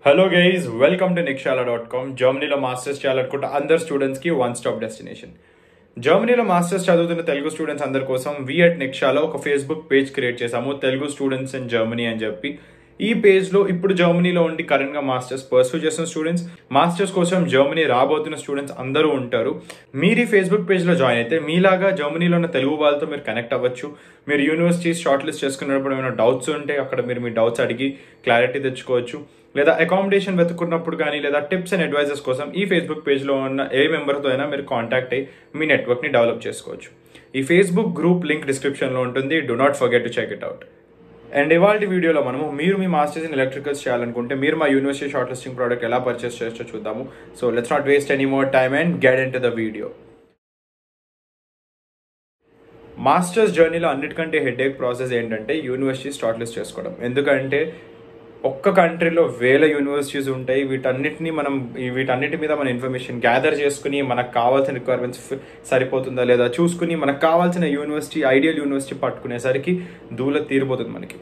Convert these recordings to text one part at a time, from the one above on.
Hello guys, welcome to nikshala.com. జర్మనీలో masters చేయాలనుకుంటే అందరు స్టూడెంట్స్ కి వన్ స్టాప్ డెస్టినేషన్. జర్మనీలో మాస్టర్స్ చదువుతున్న తెలుగు స్టూడెంట్స్ అందరి కోసం వి అట్ నిక్షాలో ఒక ఫేస్బుక్ పేజ్ క్రియేట్ చేసాము, తెలుగు స్టూడెంట్స్ ఇన్ జర్మనీ అని చెప్పి. ఈ పేజ్ లో ఇప్పుడు జర్మనీలో ఉండి కరెంట్ గా మాస్టర్స్ పర్సూ చేస్తున్న స్టూడెంట్స్, మాస్టర్స్ కోసం జర్మనీ రాబోతున్న స్టూడెంట్స్ అందరూ ఉంటారు. మీరు ఈ ఫేస్బుక్ పేజ్ లో జాయిన్ అయితే మీలాగా జర్మనీలో ఉన్న తెలుగు వాళ్ళతో మీరు కనెక్ట్ అవ్వచ్చు. మీరు యూనివర్సిటీస్ షార్ట్ లిస్ట్ చేసుకున్నప్పుడు ఏమైనా డౌట్స్ ఉంటే అక్కడ మీరు మీ డౌట్స్ అడిగి క్లారిటీ తెచ్చుకోవచ్చు. లేదా అకామిడేషన్ వెతుకున్నప్పుడు కానీ లేదా టిప్స్ అండ్ అడ్వైజెస్ కోసం ఈ ఫేస్బుక్ పేజ్లో ఉన్న ఏ మెంబర్తో అయినా మీరు కాంటాక్ట్ అయ్యి మీ నెట్వర్క్ని డెవలప్ చేసుకోవచ్చు. ఈ ఫేస్బుక్ గ్రూప్ లింక్ డిస్క్రిప్షన్లో ఉంటుంది. Do not forget to check it out. And ఇవాళ వీడియోలో మనము మీరు మీ మాస్టర్స్ ఇన్ ఎలక్ట్రికల్స్ చేయాలనుకుంటే మీరు మా యూనివర్సిటీ షార్ట్ లిస్టింగ్ ప్రోడక్ట్ ఎలా పర్చేస్ చేయొచ్చో చూద్దాము. So let's not waste any more time and get in to the video. Masters జర్నీలో అన్నిటికంటే హెడేక్ ప్రాసెస్ ఏంటంటే యూనివర్సిటీ షార్ట్ లిస్ట్ చేసుకోవడం. ఎందుకంటే ఒక్క కంట్రీలో వేల యూనివర్సిటీస్ ఉంటాయి. వీటన్నిటి మీద మన ఇన్ఫర్మేషన్ గ్యాదర్ చేసుకుని మనకు కావాల్సిన రిక్వైర్మెంట్స్ సరిపోతుందా లేదా చూసుకుని మనకు కావాల్సిన యూనివర్సిటీ, ఐడియల్ యూనివర్సిటీ పట్టుకునేసరికి దూల తీరిపోతుంది మనకి.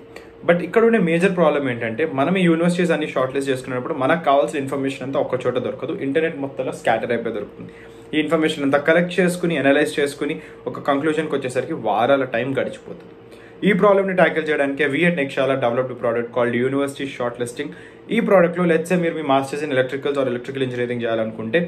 బట్ ఇక్కడ ఉండే మేజర్ ప్రాబ్లం ఏంటంటే మనం ఈ యూనివర్సిటీస్ అన్ని షార్ట్ లిస్ట్ చేసుకున్నప్పుడు మనకు కావాల్సిన ఇన్ఫర్మేషన్ అంతా ఒక్క చోట దొరకదు, ఇంటర్నెట్ మొత్తంలో స్కాటర్ అయిపోయి దొరుకుతుంది. ఈ ఇన్ఫర్మేషన్ అంతా కలెక్ట్ చేసుకుని అనలైజ్ చేసుకుని ఒక కంక్లూజన్కి వచ్చేసరికి వారాల టైం గడిచిపోతుంది. ఈ ప్రాబ్లమ్ని ట్యాకిల్ చేయడానికి వి అట్ నిక్షాలా developed product called university short listing. ఈ ప్రోడక్ట్లో లెట్సే మీరు మీ masters in electricals or electrical engineering చేయాలనుకుంటే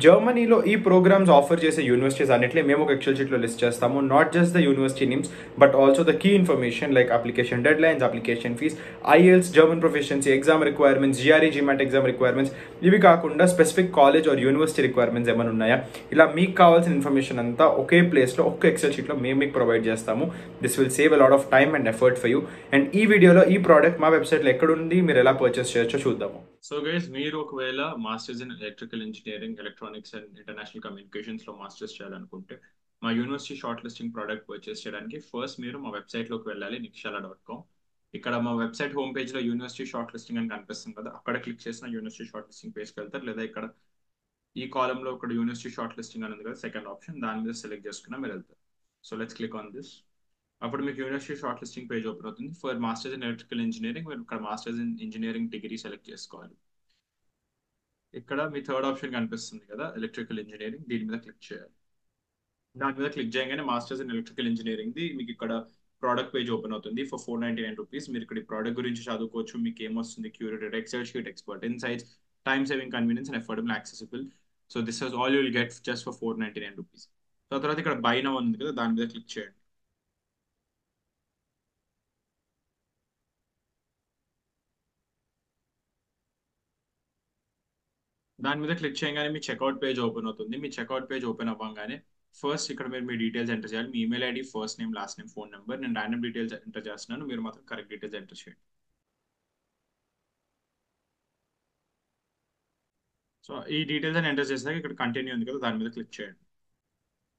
జర్మనీలో ఈ ప్రోగ్రామ్స్ ఆఫర్ చేసే యూనివర్సిటీస్ అన్నింటినీ మేము ఒక ఎక్సెల్ షీట్లో లిస్ట్ చేస్తాము. Not just the university names but also the key information like application deadlines, application fees, IELTS, German proficiency exam requirements, GRE, GMAT exam requirements. ఇవి కాకుండా specific college or university requirements ఏమైనా ఉన్నాయా, ఇలా మీకు కావాల్సిన information అంతా ఒకే ప్లేస్లో ఒక్క ఎక్సెల్ షీట్లో మేము మీకు ప్రొవైడ్ చేస్తాము. This will save a lot of time and effort for you. And ఈ వీడియోలో ఈ ప్రోడక్ట్ మా వెబ్సైట్లో ఎక్కడుంది, మీరు ఎలా పర్చేస్ చేయొచ్చో చూద్దాము. సో గైస్, మీరు ఒకవేళ masters in electrical engineering, electronics and international communications లో మాస్టర్స్ చేయాలనుకుంటే మా university short listing product purchase చేయడానికి ఫస్ట్ మీరు మా వెబ్సైట్లోకి వెళ్ళాలి, nikshala.com. ఇక్కడ మా వెబ్సైట్ హోమ్ పేజ్ లో యూనివర్సిటీ షార్ట్ లిస్టింగ్ అని కనిపిస్తుంది కదా, అక్కడ క్లిక్ చేసిన యూనివర్సిటీ షార్ట్ లిస్టింగ్ పేజ్కి వెళ్తారు. లేదా ఇక్కడ ఈ కాలంలో ఇక్కడ యూనివర్సిటీ షార్ట్ లిస్టింగ్ అని ఉంది కదా, సెకండ్ ఆప్షన్, దాని మీద సెలెక్ట్ చేసుకున్నా మీరు వెళ్తారు. So let's click on this. అప్పుడు మీకు university short listing page open అవుతుంది. For masters in electrical engineering మీరు ఇక్కడ masters in engineering degree select చేసుకోవాలి. ఇక్కడ మీ థర్డ్ ఆప్షన్ కనిపిస్తుంది కదా, ఎలక్ట్రికల్ ఇంజనీరింగ్, దీని మీద క్లిక్ చేయాలి. దాని మీద క్లిక్ చేయగానే masters in electrical engineering the మీకు ఇక్కడ ప్రోడక్ట్ పేజ్ ఓపెన్ అవుతుంది ఫర్ 499 రూపీస్. మీరు ఇక్కడ ఈ ప్రోడక్ట్ గురించి చదువుకోవచ్చు. మీకు ఏమొస్తుంది, curated excel sheet, expert insights, time saving, convenience and affordable, accessible. So this is all you will get just for 499 rupees. So తర్వాత ఇక్కడ బై నౌ ఉంది కదా, దాని మీద క్లిక్ చేయండి. దాని మీద క్లిక్ చేయగానే మీ చెక్అవుట్ పేజ్ ఓపెన్ అవుతుంది. మీ చెక్అవుట్ పేజ్ ఓపెన్ అవ్వగానే ఫస్ట్ ఇక్కడ మీరు మీ డీటెయిల్స్ ఎంటర్ చేయాలి. మీ email ID, first name, last name, phone number. నేను ర్యాండమ్ డీటెయిల్స్ ఎంటర్ చేస్తున్నాను, మీరు మాత్రం కరెక్ట్ డీటెయిల్స్ ఎంటర్ చేయండి. సో ఈ డీటెయిల్స్ అని ఎంటర్ చేశాక ఇక్కడ కంటిన్యూ ఉంది కదా, దాని మీద క్లిక్ చేయండి.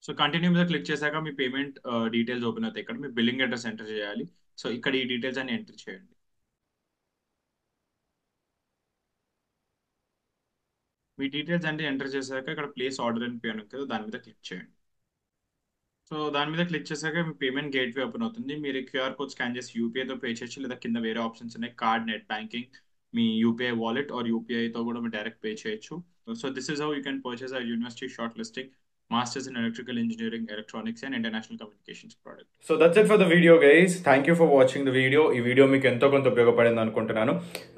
సో కంటిన్యూ మీద క్లిక్ చేశాక మీ పేమెంట్ డీటెయిల్స్ ఓపెన్ అవుతాయి. ఇక్కడ మీ బిల్లింగ్ అడ్రస్ ఎంటర్ చేయాలి. సో ఇక్కడ ఈ డీటెయిల్స్ అని ఎంటర్ చేయండి. మీ డీటెయిల్స్ అంటే ఎంటర్ చేశాక ఇక్కడ ప్లేస్ ఆర్డర్ అండ్ పే అని కదా, దాని మీద క్లిక్ చేయండి. సో దాని మీద క్లిక్ చేశాక మీ పేమెంట్ గేట్వే ఓపెన్ అవుతుంది. మీరు క్యూఆర్ కోడ్ స్కాన్ చేసి యూపీఐతో పే చేయొచ్చు, లేదా కింద వేరే ఆప్షన్స్ ఉన్నాయి, కార్డ్, నెట్ బ్యాంకింగ్, మీ యూపీఐ వాలెట్ ఆర్ యూపీఐతో కూడా మీరు డైరెక్ట్ పే చేయొచ్చు. So this is how you can purchase our university short listing masters in electrical engineering, electronics and international communications product. So that's it for the video guys. Thank you for watching the video. ఈ video మీకు ఎంతో కొంత ఉపయోగపడింది అనుకుంటున్నాను.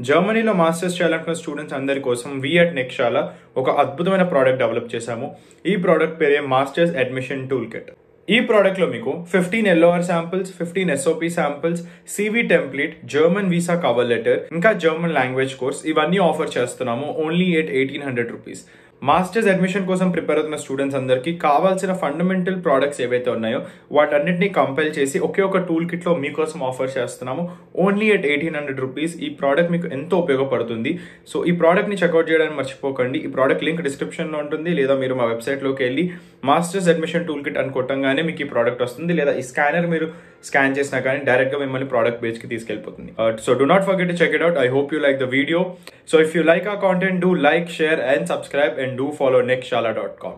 జర్మనీలో masters చేయాలనుకున్న students అందరి కోసం వి అట్ నిక్షాలా ఒక అద్భుతమైన ప్రోడక్ట్ డెవలప్ చేశాము. ఈ ప్రోడక్ట్ పేరే మాస్టర్స్ అడ్మిషన్ టూల్ కిట్. ఈ ప్రోడక్ట్ లో మీకు 15 LOR samples, 15 SOP samples, CV template, German visa cover letter, ఇంకా జర్మన్ లాంగ్వేజ్ కోర్స్ ఇవన్నీ ఆఫర్ చేస్తున్నాము only at 1800 rupees. Masters admission కోసం ప్రిపేర్ అవుతున్న స్టూడెంట్స్ అందరికీ కావాల్సిన ఫండమెంటల్ ప్రోడక్ట్స్ ఏవైతే ఉన్నాయో వాటన్నిటిని కంపైల్ చేసి ఒకే ఒక టూల్ కిట్లో మీకోసం ఆఫర్ చేస్తున్నాము ఓన్లీ ఎట్ 1800 రూపీస్. ఈ ప్రోడక్ట్ మీకు ఎంతో ఉపయోగపడుతుంది. సో ఈ ప్రోడక్ట్ని చెక్అవుట్ చేయడానికి మర్చిపోకండి. ఈ ప్రోడక్ట్ లింక్ డిస్క్రిప్షన్లో ఉంటుంది, లేదా మీరు మా వెబ్సైట్లోకి వెళ్ళి మాస్టర్స్ అడ్మిషన్ టూల్ కిట్ అని కొట్టంగానే మీకు ఈ ప్రోడక్ట్ వస్తుంది, లేదా ఈ స్కానర్ మీరు స్కాన్ చేసినా కానీ డైరెక్ట్గా మిమ్మల్ని ప్రోడక్ట్ పేజ్కి తీసుకెళ్ళిపోతుంది. So do not forget to check it out. I hope you like the video. So if you like our content, do like, share and subscribe and do follow nikshala.com.